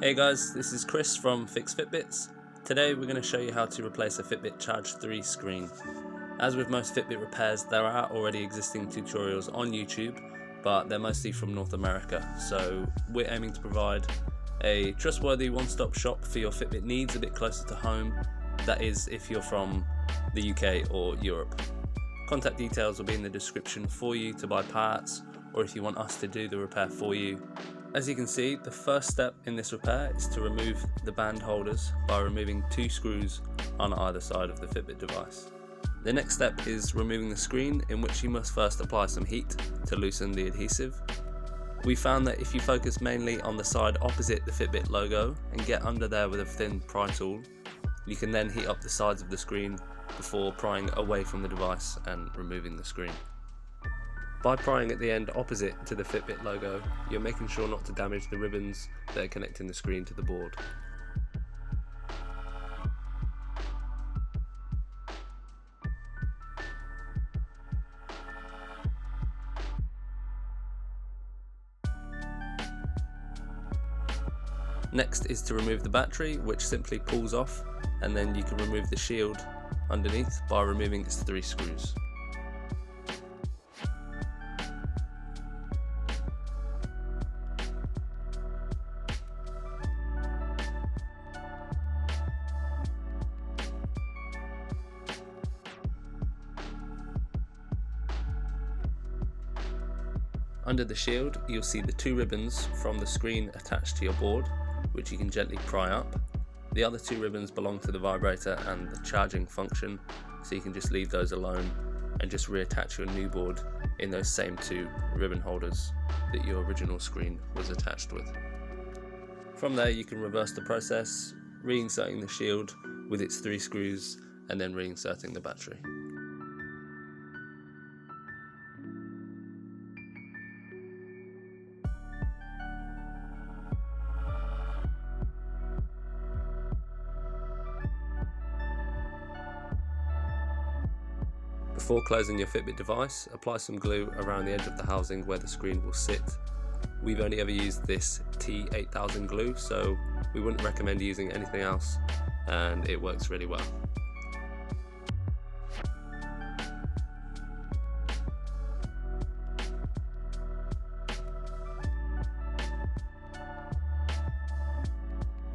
Hey guys, this is Chris from Fix Fitbits. Today we're going to show you how to replace a Fitbit Charge 3 screen. As with most Fitbit repairs, there are already existing tutorials on YouTube, but they're mostly from North America, so we're aiming to provide a trustworthy one-stop shop for your Fitbit needs a bit closer to home, that is if you're from the UK or Europe. Contact details will be in the description for you to buy parts, or if you want us to do the repair for you. As you can see, the first step in this repair is to remove the band holders by removing 2 screws on either side of the Fitbit device. The next step is removing the screen, in which you must first apply some heat to loosen the adhesive. We found that if you focus mainly on the side opposite the Fitbit logo and get under there with a thin pry tool, you can then heat up the sides of the screen before prying away from the device and removing the screen. By prying at the end opposite to the Fitbit logo, you're making sure not to damage the ribbons that are connecting the screen to the board. Next is to remove the battery, which simply pulls off, and then you can remove the shield underneath by removing its 3 screws. Under the shield, you'll see the 2 ribbons from the screen attached to your board, which you can gently pry up. The other 2 ribbons belong to the vibrator and the charging function, so you can just leave those alone and just reattach your new board in those same 2 ribbon holders that your original screen was attached with. From there you can reverse the process, reinserting the shield with its 3 screws and then reinserting the battery. Before closing your Fitbit device, apply some glue around the edge of the housing where the screen will sit. We've only ever used this T8000 glue, so we wouldn't recommend using anything else, and it works really well.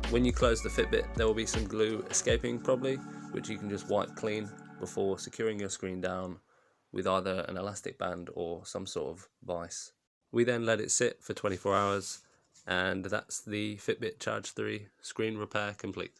When you close the Fitbit, there will be some glue escaping probably, which you can just wipe clean before securing your screen down with either an elastic band or some sort of vise. We then let it sit for 24 hours, and that's the Fitbit Charge 3 screen repair complete.